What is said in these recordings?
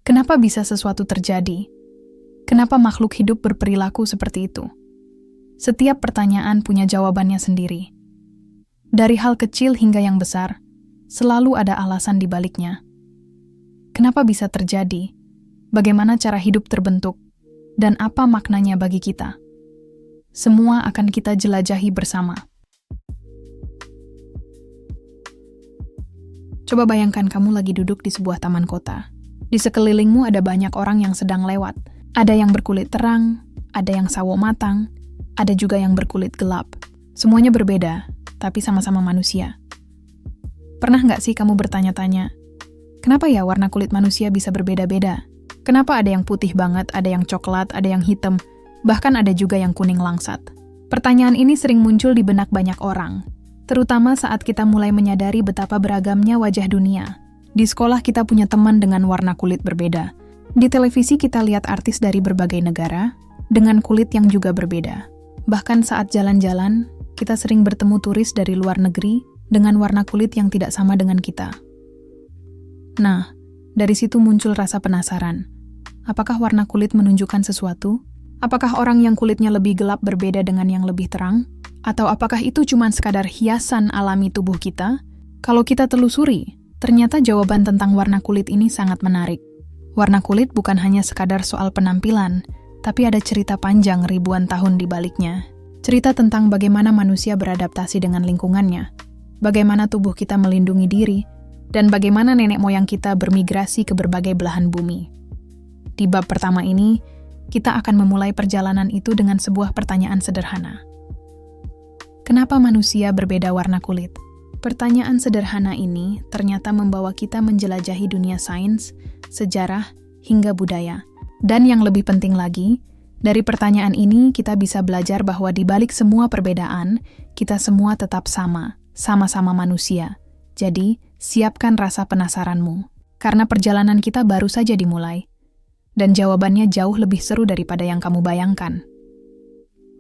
Kenapa bisa sesuatu terjadi? Kenapa makhluk hidup berperilaku seperti itu? Setiap pertanyaan punya jawabannya sendiri. Dari hal kecil hingga yang besar, selalu ada alasan di baliknya. Kenapa bisa terjadi? Bagaimana cara hidup terbentuk? Dan apa maknanya bagi kita? Semua akan kita jelajahi bersama. Coba bayangkan kamu lagi duduk di sebuah taman kota. Di sekelilingmu ada banyak orang yang sedang lewat. Ada yang berkulit terang, ada yang sawo matang, ada juga yang berkulit gelap. Semuanya berbeda, tapi sama-sama manusia. Pernah nggak sih kamu bertanya-tanya, kenapa ya warna kulit manusia bisa berbeda-beda? Kenapa ada yang putih banget, ada yang coklat, ada yang hitam, bahkan ada juga yang kuning langsat? Pertanyaan ini sering muncul di benak banyak orang, terutama saat kita mulai menyadari betapa beragamnya wajah dunia. Di sekolah kita punya teman dengan warna kulit berbeda. Di televisi kita lihat artis dari berbagai negara dengan kulit yang juga berbeda. Bahkan saat jalan-jalan, kita sering bertemu turis dari luar negeri dengan warna kulit yang tidak sama dengan kita. Nah, dari situ muncul rasa penasaran. Apakah warna kulit menunjukkan sesuatu? Apakah orang yang kulitnya lebih gelap berbeda dengan yang lebih terang? Atau apakah itu cuma sekadar hiasan alami tubuh kita? Kalau kita telusuri, ternyata jawaban tentang warna kulit ini sangat menarik. Warna kulit bukan hanya sekadar soal penampilan, tapi ada cerita panjang ribuan tahun di baliknya. Cerita tentang bagaimana manusia beradaptasi dengan lingkungannya, bagaimana tubuh kita melindungi diri, dan bagaimana nenek moyang kita bermigrasi ke berbagai belahan bumi. Di bab pertama ini, kita akan memulai perjalanan itu dengan sebuah pertanyaan sederhana. Kenapa manusia berbeda warna kulit? Pertanyaan sederhana ini ternyata membawa kita menjelajahi dunia sains, sejarah, hingga budaya. Dan yang lebih penting lagi, dari pertanyaan ini kita bisa belajar bahwa di balik semua perbedaan, kita semua tetap sama-sama manusia. Jadi, siapkan rasa penasaranmu, karena perjalanan kita baru saja dimulai. Dan jawabannya jauh lebih seru daripada yang kamu bayangkan.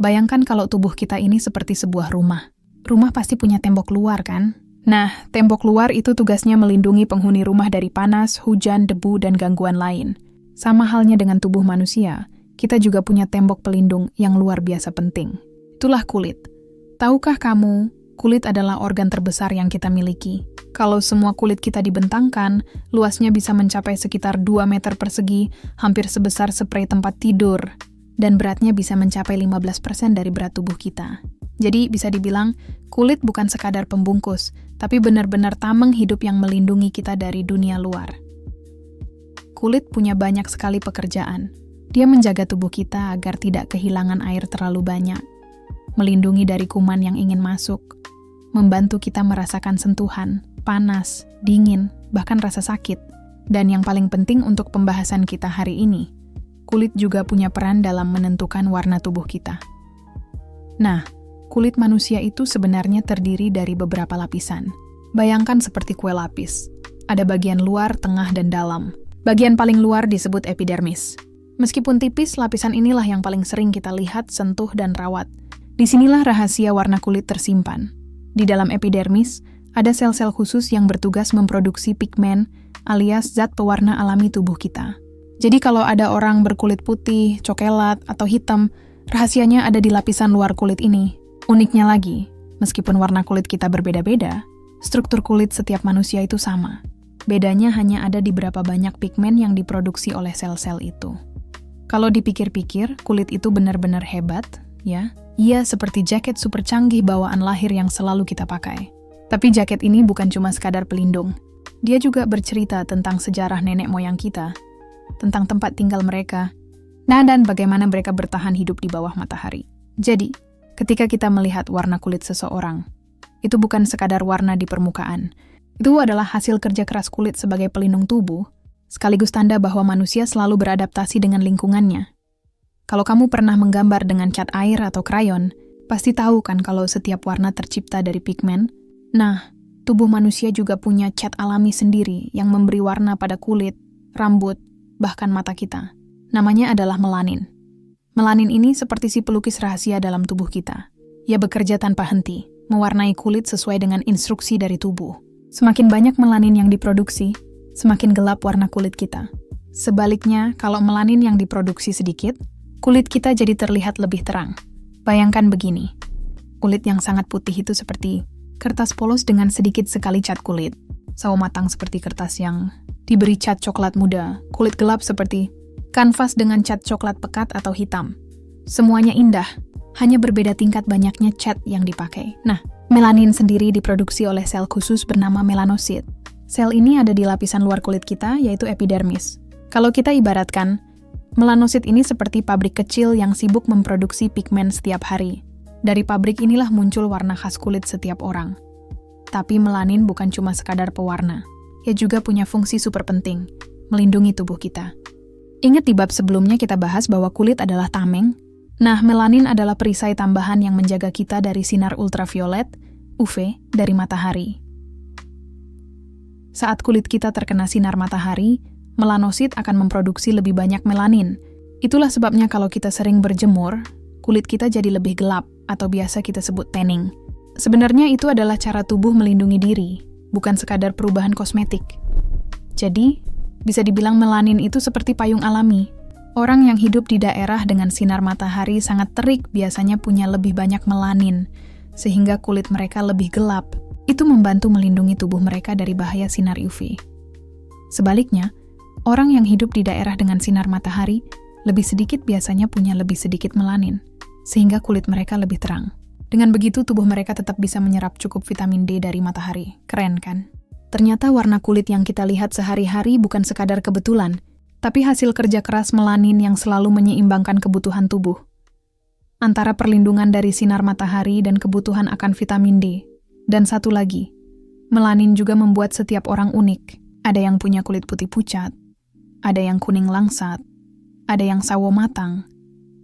Bayangkan kalau tubuh kita ini seperti sebuah rumah. Rumah pasti punya tembok luar, kan? Nah, tembok luar itu tugasnya melindungi penghuni rumah dari panas, hujan, debu, dan gangguan lain. Sama halnya dengan tubuh manusia, kita juga punya tembok pelindung yang luar biasa penting. Itulah kulit. Tahukah kamu, kulit adalah organ terbesar yang kita miliki. Kalau semua kulit kita dibentangkan, luasnya bisa mencapai sekitar 2 meter persegi, hampir sebesar sprei tempat tidur, dan beratnya bisa mencapai 15% dari berat tubuh kita. Jadi bisa dibilang, kulit bukan sekadar pembungkus, tapi benar-benar tameng hidup yang melindungi kita dari dunia luar. Kulit punya banyak sekali pekerjaan. Dia menjaga tubuh kita agar tidak kehilangan air terlalu banyak, melindungi dari kuman yang ingin masuk, membantu kita merasakan sentuhan, panas, dingin, bahkan rasa sakit. Dan yang paling penting untuk pembahasan kita hari ini, kulit juga punya peran dalam menentukan warna tubuh kita. Nah, kulit manusia itu sebenarnya terdiri dari beberapa lapisan. Bayangkan seperti kue lapis. Ada bagian luar, tengah, dan dalam. Bagian paling luar disebut epidermis. Meskipun tipis, lapisan inilah yang paling sering kita lihat, sentuh, dan rawat. Disinilah rahasia warna kulit tersimpan. Di dalam epidermis, ada sel-sel khusus yang bertugas memproduksi pigmen alias zat pewarna alami tubuh kita. Jadi kalau ada orang berkulit putih, coklat, atau hitam, rahasianya ada di lapisan luar kulit ini. Uniknya lagi, meskipun warna kulit kita berbeda-beda, struktur kulit setiap manusia itu sama. Bedanya hanya ada di berapa banyak pigmen yang diproduksi oleh sel-sel itu. Kalau dipikir-pikir, kulit itu benar-benar hebat, ya. Ia seperti jaket super canggih bawaan lahir yang selalu kita pakai. Tapi jaket ini bukan cuma sekadar pelindung. Dia juga bercerita tentang sejarah nenek moyang kita, tentang tempat tinggal mereka, dan bagaimana mereka bertahan hidup di bawah matahari. Jadi, ketika kita melihat warna kulit seseorang, itu bukan sekadar warna di permukaan. Itu adalah hasil kerja keras kulit sebagai pelindung tubuh, sekaligus tanda bahwa manusia selalu beradaptasi dengan lingkungannya. Kalau kamu pernah menggambar dengan cat air atau krayon, pasti tahu kan kalau setiap warna tercipta dari pigmen. Nah, tubuh manusia juga punya cat alami sendiri yang memberi warna pada kulit, rambut, bahkan mata kita. Namanya adalah melanin. Melanin ini seperti si pelukis rahasia dalam tubuh kita. Ia bekerja tanpa henti, mewarnai kulit sesuai dengan instruksi dari tubuh. Semakin banyak melanin yang diproduksi, semakin gelap warna kulit kita. Sebaliknya, kalau melanin yang diproduksi sedikit, kulit kita jadi terlihat lebih terang. Bayangkan begini, kulit yang sangat putih itu seperti kertas polos dengan sedikit sekali cat kulit. Sawo matang seperti kertas yang diberi cat coklat muda, kulit gelap seperti kanvas dengan cat coklat pekat atau hitam. Semuanya indah, hanya berbeda tingkat banyaknya cat yang dipakai. Nah, melanin sendiri diproduksi oleh sel khusus bernama melanosit. Sel ini ada di lapisan luar kulit kita, yaitu epidermis. Kalau kita ibaratkan, melanosit ini seperti pabrik kecil yang sibuk memproduksi pigmen setiap hari. Dari pabrik inilah muncul warna khas kulit setiap orang. Tapi melanin bukan cuma sekadar pewarna. Ia juga punya fungsi super penting, melindungi tubuh kita. Ingat di bab sebelumnya kita bahas bahwa kulit adalah tameng? Nah, melanin adalah perisai tambahan yang menjaga kita dari sinar ultraviolet, UV, dari matahari. Saat kulit kita terkena sinar matahari, melanosit akan memproduksi lebih banyak melanin. Itulah sebabnya kalau kita sering berjemur, kulit kita jadi lebih gelap atau biasa kita sebut tanning. Sebenarnya itu adalah cara tubuh melindungi diri, bukan sekadar perubahan kosmetik. Jadi, bisa dibilang melanin itu seperti payung alami. Orang yang hidup di daerah dengan sinar matahari sangat terik biasanya punya lebih banyak melanin, sehingga kulit mereka lebih gelap. Itu membantu melindungi tubuh mereka dari bahaya sinar UV. Sebaliknya, orang yang hidup di daerah dengan sinar matahari lebih sedikit biasanya punya lebih sedikit melanin, sehingga kulit mereka lebih terang. Dengan begitu, tubuh mereka tetap bisa menyerap cukup vitamin D dari matahari. Keren kan? Ternyata warna kulit yang kita lihat sehari-hari bukan sekadar kebetulan, tapi hasil kerja keras melanin yang selalu menyeimbangkan kebutuhan tubuh. Antara perlindungan dari sinar matahari dan kebutuhan akan vitamin D. Dan satu lagi, melanin juga membuat setiap orang unik. Ada yang punya kulit putih pucat, ada yang kuning langsat, ada yang sawo matang,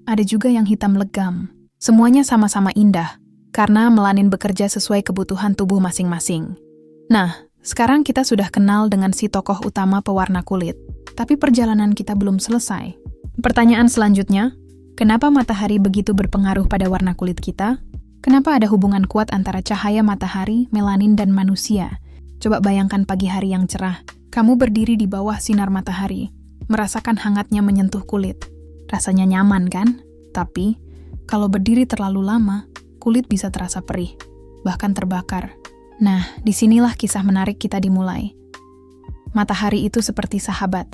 ada juga yang hitam legam. Semuanya sama-sama indah, karena melanin bekerja sesuai kebutuhan tubuh masing-masing. Nah, sekarang kita sudah kenal dengan si tokoh utama pewarna kulit, tapi perjalanan kita belum selesai. Pertanyaan selanjutnya, kenapa matahari begitu berpengaruh pada warna kulit kita? Kenapa ada hubungan kuat antara cahaya matahari, melanin, dan manusia? Coba bayangkan pagi hari yang cerah. Kamu berdiri di bawah sinar matahari, merasakan hangatnya menyentuh kulit. Rasanya nyaman, kan? Tapi, kalau berdiri terlalu lama, kulit bisa terasa perih, bahkan terbakar. Nah, disinilah kisah menarik kita dimulai. Matahari itu seperti sahabat,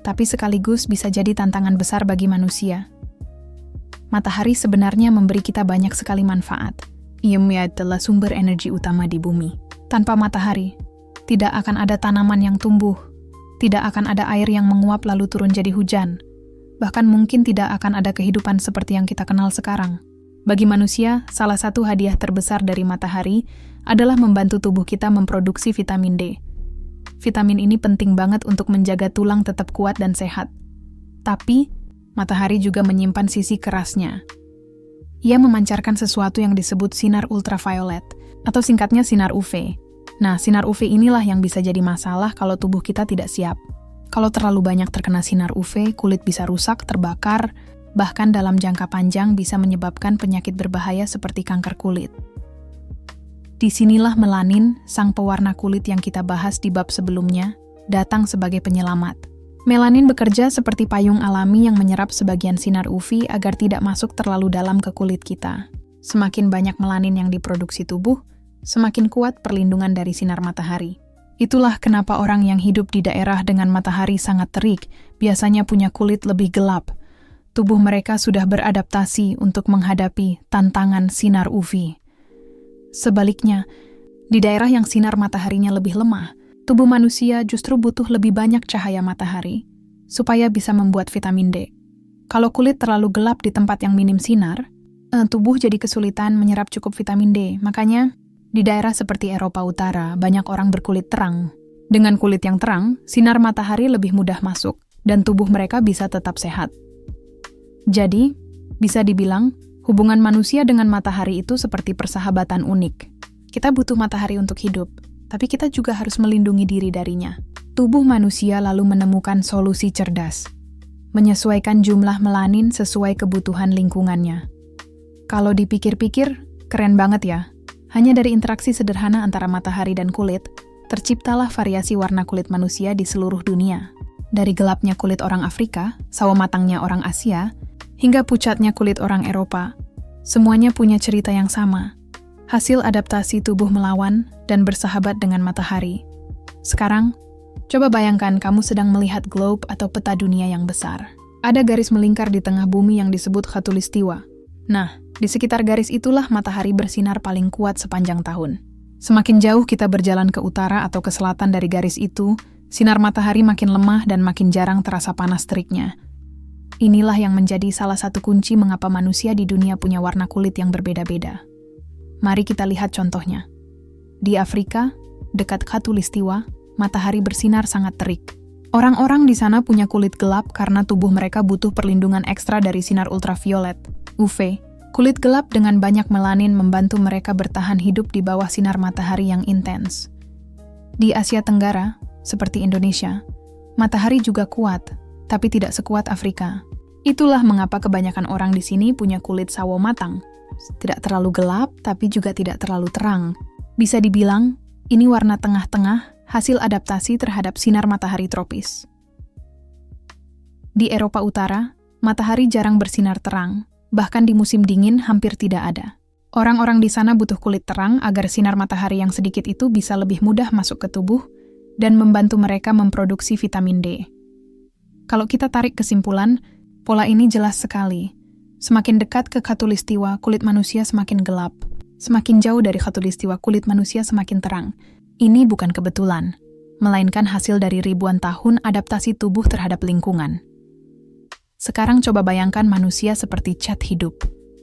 tapi sekaligus bisa jadi tantangan besar bagi manusia. Matahari sebenarnya memberi kita banyak sekali manfaat. Ia adalah sumber energi utama di bumi. Tanpa matahari, tidak akan ada tanaman yang tumbuh, tidak akan ada air yang menguap lalu turun jadi hujan, bahkan mungkin tidak akan ada kehidupan seperti yang kita kenal sekarang. Bagi manusia, salah satu hadiah terbesar dari matahari adalah membantu tubuh kita memproduksi vitamin D. Vitamin ini penting banget untuk menjaga tulang tetap kuat dan sehat. Tapi, matahari juga menyimpan sisi kerasnya. Ia memancarkan sesuatu yang disebut sinar ultraviolet, atau singkatnya sinar UV. Nah, sinar UV inilah yang bisa jadi masalah kalau tubuh kita tidak siap. Kalau terlalu banyak terkena sinar UV, kulit bisa rusak, terbakar, bahkan dalam jangka panjang bisa menyebabkan penyakit berbahaya seperti kanker kulit. Disinilah melanin, sang pewarna kulit yang kita bahas di bab sebelumnya, datang sebagai penyelamat. Melanin bekerja seperti payung alami yang menyerap sebagian sinar UV agar tidak masuk terlalu dalam ke kulit kita. Semakin banyak melanin yang diproduksi tubuh, semakin kuat perlindungan dari sinar matahari. Itulah kenapa orang yang hidup di daerah dengan matahari sangat terik biasanya punya kulit lebih gelap. Tubuh mereka sudah beradaptasi untuk menghadapi tantangan sinar UV. Sebaliknya, di daerah yang sinar mataharinya lebih lemah, tubuh manusia justru butuh lebih banyak cahaya matahari supaya bisa membuat vitamin D. Kalau kulit terlalu gelap di tempat yang minim sinar, tubuh jadi kesulitan menyerap cukup vitamin D. Makanya, di daerah seperti Eropa Utara, banyak orang berkulit terang. Dengan kulit yang terang, sinar matahari lebih mudah masuk, dan tubuh mereka bisa tetap sehat. Jadi, bisa dibilang, hubungan manusia dengan matahari itu seperti persahabatan unik. Kita butuh matahari untuk hidup, tapi kita juga harus melindungi diri darinya. Tubuh manusia lalu menemukan solusi cerdas, menyesuaikan jumlah melanin sesuai kebutuhan lingkungannya. Kalau dipikir-pikir, keren banget ya. Hanya dari interaksi sederhana antara matahari dan kulit, terciptalah variasi warna kulit manusia di seluruh dunia. dari gelapnya kulit orang Afrika, sawo matangnya orang Asia, hingga pucatnya kulit orang Eropa, semuanya punya cerita yang sama. Hasil adaptasi tubuh melawan dan bersahabat dengan matahari. Sekarang, coba bayangkan kamu sedang melihat globe atau peta dunia yang besar. Ada garis melingkar di tengah bumi yang disebut khatulistiwa. Nah, di sekitar garis itulah matahari bersinar paling kuat sepanjang tahun. Semakin jauh kita berjalan ke utara atau ke selatan dari garis itu, sinar matahari makin lemah dan makin jarang terasa panas teriknya. Inilah yang menjadi salah satu kunci mengapa manusia di dunia punya warna kulit yang berbeda-beda. Mari kita lihat contohnya. Di Afrika, dekat khatulistiwa, matahari bersinar sangat terik. Orang-orang di sana punya kulit gelap karena tubuh mereka butuh perlindungan ekstra dari sinar ultraviolet, UV. Kulit gelap dengan banyak melanin membantu mereka bertahan hidup di bawah sinar matahari yang intens. Di Asia Tenggara, seperti Indonesia, matahari juga kuat, tapi tidak sekuat Afrika. Itulah mengapa kebanyakan orang di sini punya kulit sawo matang. Tidak terlalu gelap, tapi juga tidak terlalu terang. Bisa dibilang, ini warna tengah-tengah, hasil adaptasi terhadap sinar matahari tropis. Di Eropa Utara, matahari jarang bersinar terang, bahkan di musim dingin hampir tidak ada. Orang-orang di sana butuh kulit terang agar sinar matahari yang sedikit itu bisa lebih mudah masuk ke tubuh dan membantu mereka memproduksi vitamin D. Kalau kita tarik kesimpulan, pola ini jelas sekali. Semakin dekat ke khatulistiwa, kulit manusia semakin gelap. Semakin jauh dari khatulistiwa, kulit manusia semakin terang. Ini bukan kebetulan, melainkan hasil dari ribuan tahun adaptasi tubuh terhadap lingkungan. Sekarang coba bayangkan manusia seperti cat hidup,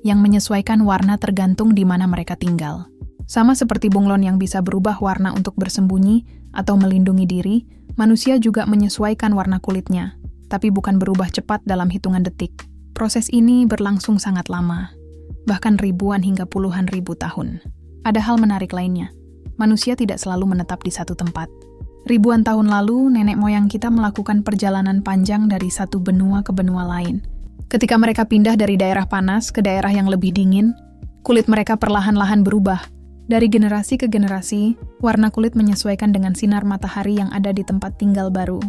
yang menyesuaikan warna tergantung di mana mereka tinggal. Sama seperti bunglon yang bisa berubah warna untuk bersembunyi atau melindungi diri, manusia juga menyesuaikan warna kulitnya, tapi bukan berubah cepat dalam hitungan detik. Proses ini berlangsung sangat lama, bahkan ribuan hingga puluhan ribu tahun. Ada hal menarik lainnya. Manusia tidak selalu menetap di satu tempat. Ribuan tahun lalu, nenek moyang kita melakukan perjalanan panjang dari satu benua ke benua lain. Ketika mereka pindah dari daerah panas ke daerah yang lebih dingin, kulit mereka perlahan-lahan berubah. Dari generasi ke generasi, warna kulit menyesuaikan dengan sinar matahari yang ada di tempat tinggal baru.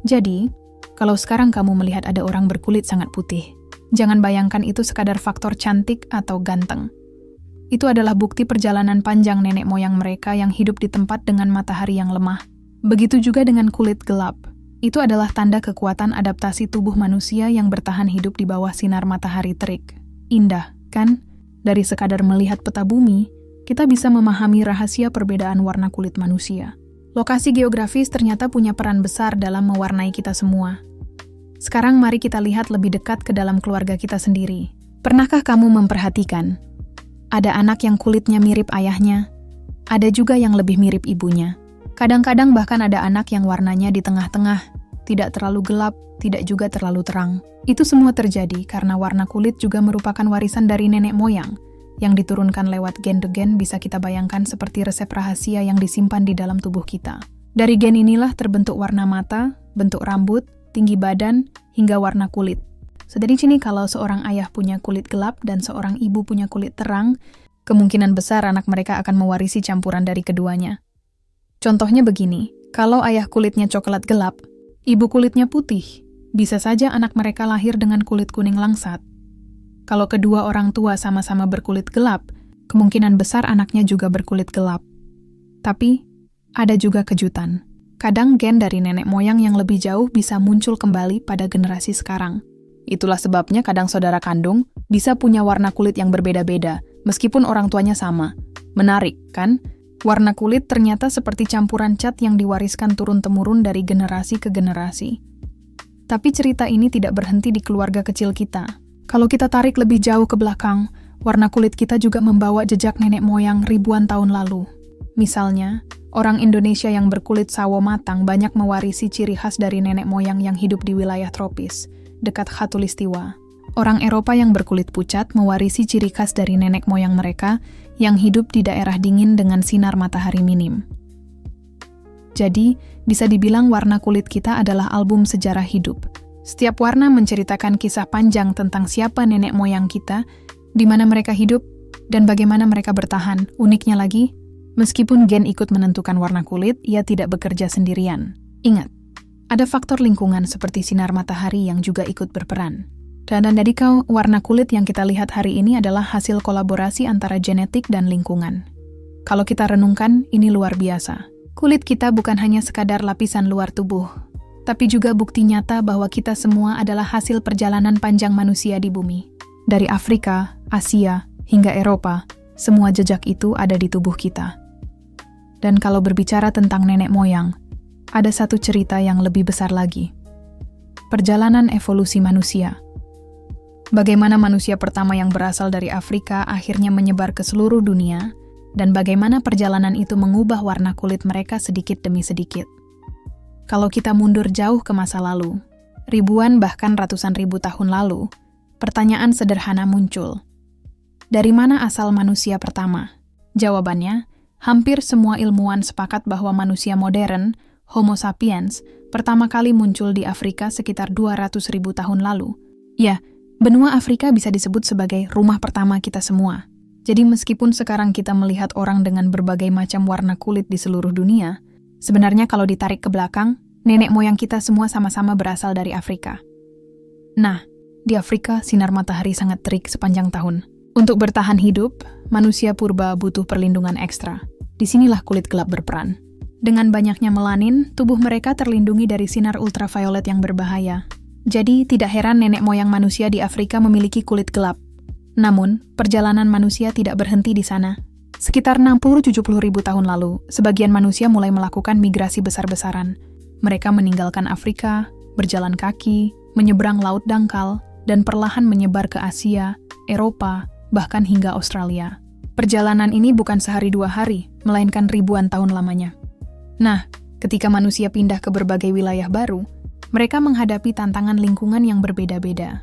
Jadi, kalau sekarang kamu melihat ada orang berkulit sangat putih, jangan bayangkan itu sekadar faktor cantik atau ganteng. Itu adalah bukti perjalanan panjang nenek moyang mereka yang hidup di tempat dengan matahari yang lemah. Begitu juga dengan kulit gelap. Itu adalah tanda kekuatan adaptasi tubuh manusia yang bertahan hidup di bawah sinar matahari terik. Indah, kan? Dari sekadar melihat peta bumi, kita bisa memahami rahasia perbedaan warna kulit manusia. Lokasi geografis ternyata punya peran besar dalam mewarnai kita semua. Sekarang mari kita lihat lebih dekat ke dalam keluarga kita sendiri. Pernahkah kamu memperhatikan? Ada anak yang kulitnya mirip ayahnya, ada juga yang lebih mirip ibunya. Kadang-kadang bahkan ada anak yang warnanya di tengah-tengah, tidak terlalu gelap, tidak juga terlalu terang. Itu semua terjadi karena warna kulit juga merupakan warisan dari nenek moyang, yang diturunkan lewat gen ke gen. Bisa kita bayangkan seperti resep rahasia yang disimpan di dalam tubuh kita. Dari gen inilah terbentuk warna mata, bentuk rambut, tinggi badan, hingga warna kulit. Dari sini kalau seorang ayah punya kulit gelap dan seorang ibu punya kulit terang, kemungkinan besar anak mereka akan mewarisi campuran dari keduanya. Contohnya begini, kalau ayah kulitnya coklat gelap, ibu kulitnya putih, bisa saja anak mereka lahir dengan kulit kuning langsat. Kalau kedua orang tua sama-sama berkulit gelap, kemungkinan besar anaknya juga berkulit gelap. Tapi, ada juga kejutan. Kadang gen dari nenek moyang yang lebih jauh bisa muncul kembali pada generasi sekarang. Itulah sebabnya kadang saudara kandung bisa punya warna kulit yang berbeda-beda, meskipun orang tuanya sama. Menarik, kan? Warna kulit ternyata seperti campuran cat yang diwariskan turun-temurun dari generasi ke generasi. Tapi cerita ini tidak berhenti di keluarga kecil kita. Kalau kita tarik lebih jauh ke belakang, warna kulit kita juga membawa jejak nenek moyang ribuan tahun lalu. Misalnya, orang Indonesia yang berkulit sawo matang banyak mewarisi ciri khas dari nenek moyang yang hidup di wilayah tropis, dekat khatulistiwa. Orang Eropa yang berkulit pucat mewarisi ciri khas dari nenek moyang mereka yang hidup di daerah dingin dengan sinar matahari minim. Jadi, bisa dibilang warna kulit kita adalah album sejarah hidup. Setiap warna menceritakan kisah panjang tentang siapa nenek moyang kita, di mana mereka hidup, dan bagaimana mereka bertahan. Uniknya lagi, meskipun gen ikut menentukan warna kulit, ia tidak bekerja sendirian. Ingat, Ada faktor lingkungan seperti sinar matahari yang juga ikut berperan. Dan jadi warna kulit yang kita lihat hari ini adalah hasil kolaborasi antara genetik dan lingkungan. Kalau kita renungkan, ini luar biasa. Kulit kita bukan hanya sekadar lapisan luar tubuh, tapi juga bukti nyata bahwa kita semua adalah hasil perjalanan panjang manusia di bumi. Dari Afrika, Asia, hingga Eropa, semua jejak itu ada di tubuh kita. Dan kalau berbicara tentang nenek moyang, ada satu cerita yang lebih besar lagi. Perjalanan evolusi manusia. Bagaimana manusia pertama yang berasal dari Afrika akhirnya menyebar ke seluruh dunia, dan bagaimana perjalanan itu mengubah warna kulit mereka sedikit demi sedikit. Kalau kita mundur jauh ke masa lalu, ribuan bahkan ratusan ribu tahun lalu, pertanyaan sederhana muncul. Dari mana asal manusia pertama? Jawabannya, hampir semua ilmuwan sepakat bahwa manusia modern, Homo sapiens, pertama kali muncul di Afrika sekitar 200.000 tahun lalu. Ya, benua Afrika bisa disebut sebagai rumah pertama kita semua. Jadi meskipun sekarang kita melihat orang dengan berbagai macam warna kulit di seluruh dunia, sebenarnya kalau ditarik ke belakang, nenek moyang kita semua sama-sama berasal dari Afrika. Nah, di Afrika sinar matahari sangat terik sepanjang tahun. Untuk bertahan hidup, manusia purba butuh perlindungan ekstra. Disinilah kulit gelap berperan. Dengan banyaknya melanin, tubuh mereka terlindungi dari sinar ultraviolet yang berbahaya. Jadi, tidak heran nenek moyang manusia di Afrika memiliki kulit gelap. Namun, perjalanan manusia tidak berhenti di sana. Sekitar 60-70 ribu tahun lalu, sebagian manusia mulai melakukan migrasi besar-besaran. Mereka meninggalkan Afrika, berjalan kaki, menyeberang Laut Dangkal, dan perlahan menyebar ke Asia, Eropa, bahkan hingga Australia. Perjalanan ini bukan sehari dua hari, melainkan ribuan tahun lamanya. Nah, ketika manusia pindah ke berbagai wilayah baru, mereka menghadapi tantangan lingkungan yang berbeda-beda.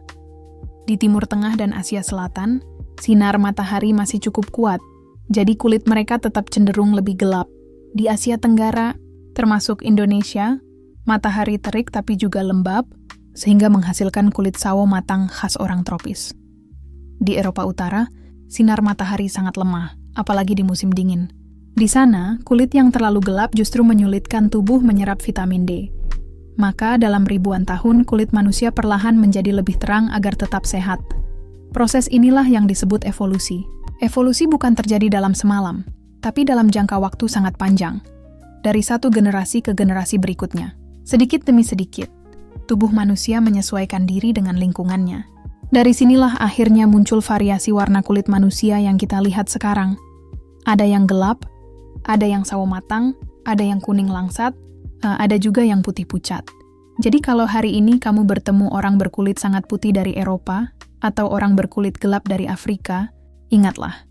Di Timur Tengah dan Asia Selatan, sinar matahari masih cukup kuat, jadi kulit mereka tetap cenderung lebih gelap. Di Asia Tenggara, termasuk Indonesia, matahari terik tapi juga lembab, sehingga menghasilkan kulit sawo matang khas orang tropis. Di Eropa Utara, sinar matahari sangat lemah, apalagi di musim dingin. Di sana, kulit yang terlalu gelap justru menyulitkan tubuh menyerap vitamin D. Maka dalam ribuan tahun, kulit manusia perlahan menjadi lebih terang agar tetap sehat. Proses inilah yang disebut evolusi. Evolusi bukan terjadi dalam semalam, tapi dalam jangka waktu sangat panjang. Dari satu generasi ke generasi berikutnya. Sedikit demi sedikit, tubuh manusia menyesuaikan diri dengan lingkungannya. Dari sinilah akhirnya muncul variasi warna kulit manusia yang kita lihat sekarang. Ada yang gelap, ada yang sawo matang, ada yang kuning langsat, ada juga yang putih pucat. Jadi kalau hari ini kamu bertemu orang berkulit sangat putih dari Eropa, atau orang berkulit gelap dari Afrika, ingatlah.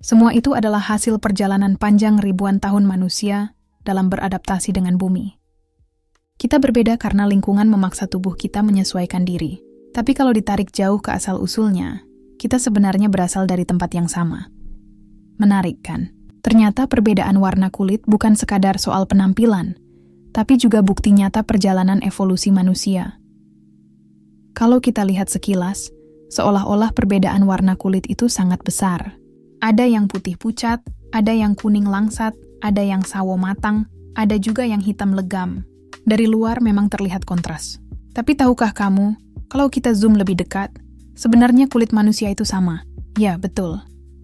Semua itu adalah hasil perjalanan panjang ribuan tahun manusia dalam beradaptasi dengan bumi. Kita berbeda karena lingkungan memaksa tubuh kita menyesuaikan diri. Tapi kalau ditarik jauh ke asal-usulnya, kita sebenarnya berasal dari tempat yang sama. Menarik kan? Ternyata perbedaan warna kulit bukan sekadar soal penampilan, tapi juga bukti nyata perjalanan evolusi manusia. Kalau kita lihat sekilas, seolah-olah perbedaan warna kulit itu sangat besar. Ada yang putih pucat, ada yang kuning langsat, ada yang sawo matang, ada juga yang hitam legam. Dari luar memang terlihat kontras. Tapi tahukah kamu, kalau kita zoom lebih dekat, sebenarnya kulit manusia itu sama. Ya, betul.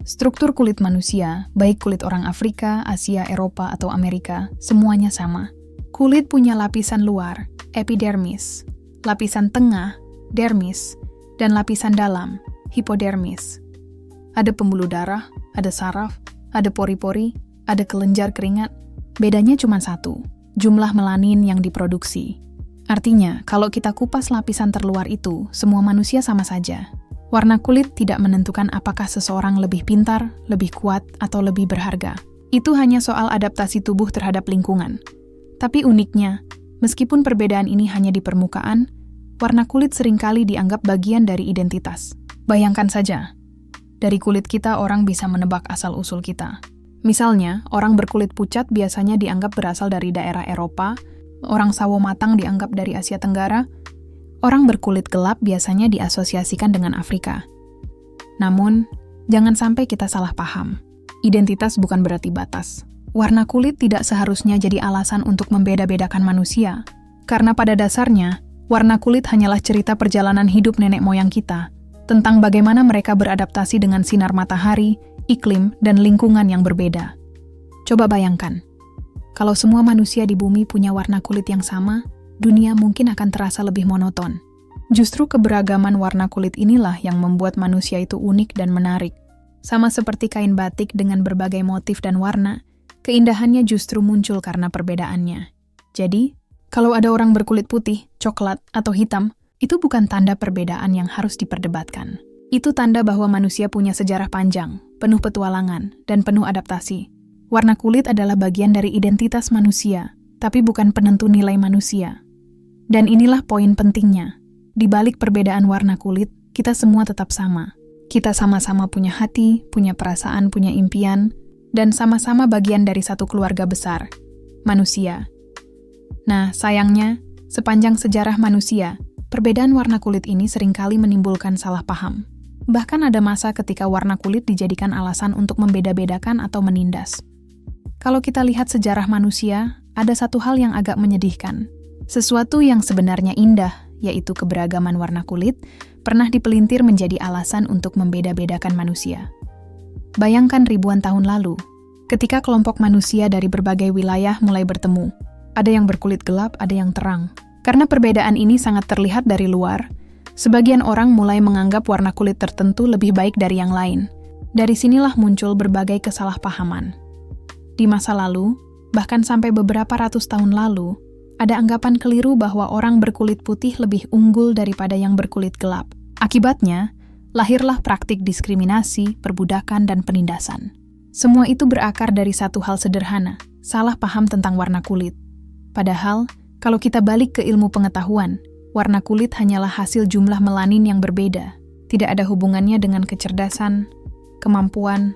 Struktur kulit manusia, baik kulit orang Afrika, Asia, Eropa, atau Amerika, semuanya sama. Kulit punya lapisan luar, epidermis, lapisan tengah, dermis, dan lapisan dalam, hipodermis. Ada pembuluh darah, ada saraf, ada pori-pori, ada kelenjar keringat. Bedanya cuma satu, jumlah melanin yang diproduksi. Artinya, kalau kita kupas lapisan terluar itu, semua manusia sama saja. Warna kulit tidak menentukan apakah seseorang lebih pintar, lebih kuat, atau lebih berharga. Itu hanya soal adaptasi tubuh terhadap lingkungan. Tapi uniknya, meskipun perbedaan ini hanya di permukaan, warna kulit seringkali dianggap bagian dari identitas. Bayangkan saja, dari kulit kita orang bisa menebak asal-usul kita. Misalnya, orang berkulit pucat biasanya dianggap berasal dari daerah Eropa, orang sawo matang dianggap dari Asia Tenggara, orang berkulit gelap biasanya diasosiasikan dengan Afrika. Namun, jangan sampai kita salah paham. Identitas bukan berarti batas. Warna kulit tidak seharusnya jadi alasan untuk membeda-bedakan manusia. Karena pada dasarnya, warna kulit hanyalah cerita perjalanan hidup nenek moyang kita, tentang bagaimana mereka beradaptasi dengan sinar matahari, iklim, dan lingkungan yang berbeda. Coba bayangkan, kalau semua manusia di bumi punya warna kulit yang sama, dunia mungkin akan terasa lebih monoton. Justru keberagaman warna kulit inilah yang membuat manusia itu unik dan menarik. Sama seperti kain batik dengan berbagai motif dan warna, keindahannya justru muncul karena perbedaannya. Jadi, kalau ada orang berkulit putih, coklat, atau hitam, itu bukan tanda perbedaan yang harus diperdebatkan. Itu tanda bahwa manusia punya sejarah panjang, penuh petualangan, dan penuh adaptasi. Warna kulit adalah bagian dari identitas manusia, tapi bukan penentu nilai manusia. Dan inilah poin pentingnya. Di balik perbedaan warna kulit, kita semua tetap sama. Kita sama-sama punya hati, punya perasaan, punya impian, dan sama-sama bagian dari satu keluarga besar, manusia. Nah, sayangnya, sepanjang sejarah manusia, perbedaan warna kulit ini seringkali menimbulkan salah paham. Bahkan ada masa ketika warna kulit dijadikan alasan untuk membeda-bedakan atau menindas. Kalau kita lihat sejarah manusia, ada satu hal yang agak menyedihkan. Sesuatu yang sebenarnya indah, yaitu keberagaman warna kulit, pernah dipelintir menjadi alasan untuk membeda-bedakan manusia. Bayangkan ribuan tahun lalu, ketika kelompok manusia dari berbagai wilayah mulai bertemu. Ada yang berkulit gelap, ada yang terang. Karena perbedaan ini sangat terlihat dari luar, sebagian orang mulai menganggap warna kulit tertentu lebih baik dari yang lain. Dari sinilah muncul berbagai kesalahpahaman. Di masa lalu, bahkan sampai beberapa ratus tahun lalu, ada anggapan keliru bahwa orang berkulit putih lebih unggul daripada yang berkulit gelap. Akibatnya, lahirlah praktik diskriminasi, perbudakan, dan penindasan. Semua itu berakar dari satu hal sederhana, salah paham tentang warna kulit. Padahal, kalau kita balik ke ilmu pengetahuan, warna kulit hanyalah hasil jumlah melanin yang berbeda, tidak ada hubungannya dengan kecerdasan, kemampuan,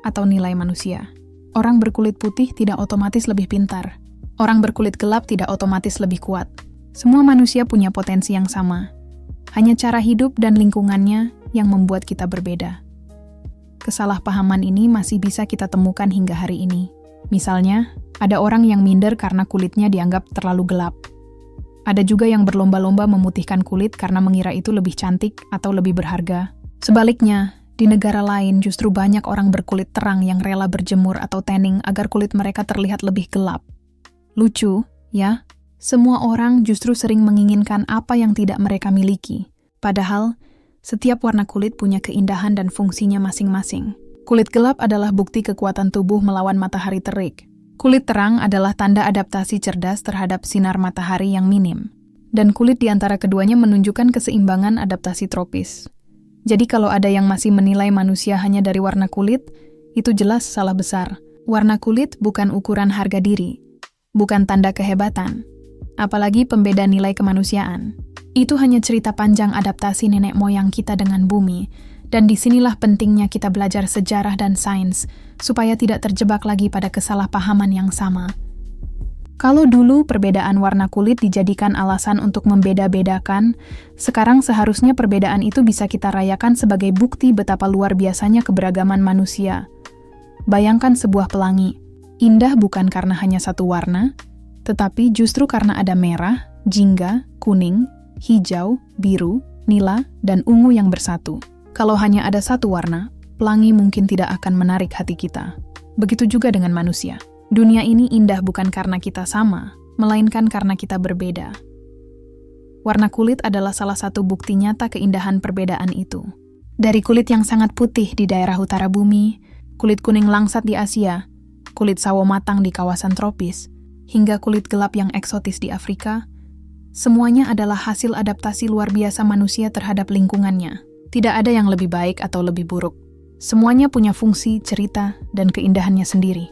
atau nilai manusia. Orang berkulit putih tidak otomatis lebih pintar. Orang berkulit gelap tidak otomatis lebih kuat. Semua manusia punya potensi yang sama. Hanya cara hidup dan lingkungannya yang membuat kita berbeda. Kesalahpahaman ini masih bisa kita temukan hingga hari ini. Misalnya, ada orang yang minder karena kulitnya dianggap terlalu gelap. Ada juga yang berlomba-lomba memutihkan kulit karena mengira itu lebih cantik atau lebih berharga. Sebaliknya, di negara lain justru banyak orang berkulit terang yang rela berjemur atau tanning agar kulit mereka terlihat lebih gelap. Lucu, ya? Semua orang justru sering menginginkan apa yang tidak mereka miliki. Padahal, setiap warna kulit punya keindahan dan fungsinya masing-masing. Kulit gelap adalah bukti kekuatan tubuh melawan matahari terik. Kulit terang adalah tanda adaptasi cerdas terhadap sinar matahari yang minim. Dan kulit di antara keduanya menunjukkan keseimbangan adaptasi tropis. Jadi kalau ada yang masih menilai manusia hanya dari warna kulit, itu jelas salah besar. Warna kulit bukan ukuran harga diri. Bukan tanda kehebatan, apalagi pembeda nilai kemanusiaan. Itu hanya cerita panjang adaptasi nenek moyang kita dengan bumi, dan disinilah pentingnya kita belajar sejarah dan sains, supaya tidak terjebak lagi pada kesalahpahaman yang sama. Kalau dulu perbedaan warna kulit dijadikan alasan untuk membeda-bedakan, sekarang seharusnya perbedaan itu bisa kita rayakan sebagai bukti betapa luar biasanya keberagaman manusia. Bayangkan sebuah pelangi. Indah bukan karena hanya satu warna, tetapi justru karena ada merah, jingga, kuning, hijau, biru, nila, dan ungu yang bersatu. Kalau hanya ada satu warna, pelangi mungkin tidak akan menarik hati kita. Begitu juga dengan manusia. Dunia ini indah bukan karena kita sama, melainkan karena kita berbeda. Warna kulit adalah salah satu bukti nyata keindahan perbedaan itu. Dari kulit yang sangat putih di daerah utara bumi, kulit kuning langsat di Asia, kulit sawo matang di kawasan tropis, hingga kulit gelap yang eksotis di Afrika, semuanya adalah hasil adaptasi luar biasa manusia terhadap lingkungannya. Tidak ada yang lebih baik atau lebih buruk. Semuanya punya fungsi, cerita, dan keindahannya sendiri.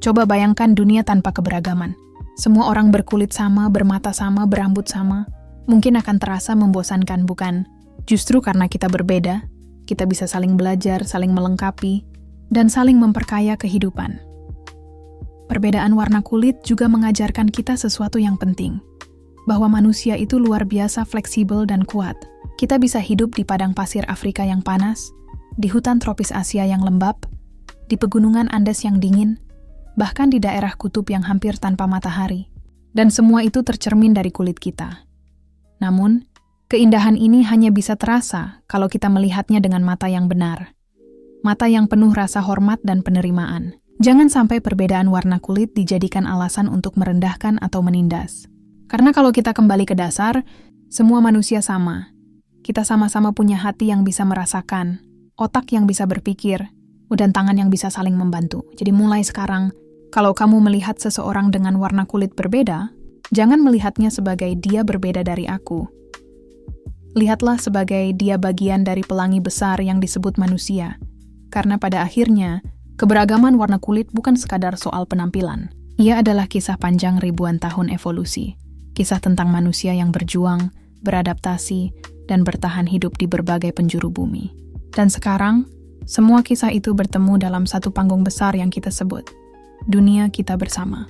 Coba bayangkan dunia tanpa keberagaman. Semua orang berkulit sama, bermata sama, berambut sama. Mungkin akan terasa membosankan, bukan? Justru karena kita berbeda, kita bisa saling belajar, saling melengkapi, dan saling memperkaya kehidupan. Perbedaan warna kulit juga mengajarkan kita sesuatu yang penting, bahwa manusia itu luar biasa fleksibel dan kuat. Kita bisa hidup di padang pasir Afrika yang panas, di hutan tropis Asia yang lembab, di pegunungan Andes yang dingin, bahkan di daerah kutub yang hampir tanpa matahari. Dan semua itu tercermin dari kulit kita. Namun, keindahan ini hanya bisa terasa kalau kita melihatnya dengan mata yang benar. Mata yang penuh rasa hormat dan penerimaan. Jangan sampai perbedaan warna kulit dijadikan alasan untuk merendahkan atau menindas. Karena kalau kita kembali ke dasar, semua manusia sama. Kita sama-sama punya hati yang bisa merasakan, otak yang bisa berpikir, dan tangan yang bisa saling membantu. Jadi mulai sekarang, kalau kamu melihat seseorang dengan warna kulit berbeda, jangan melihatnya sebagai dia berbeda dari aku. Lihatlah sebagai dia bagian dari pelangi besar yang disebut manusia. Karena pada akhirnya, keberagaman warna kulit bukan sekadar soal penampilan. Ia adalah kisah panjang ribuan tahun evolusi. Kisah tentang manusia yang berjuang, beradaptasi, dan bertahan hidup di berbagai penjuru bumi. Dan sekarang, semua kisah itu bertemu dalam satu panggung besar yang kita sebut dunia kita bersama.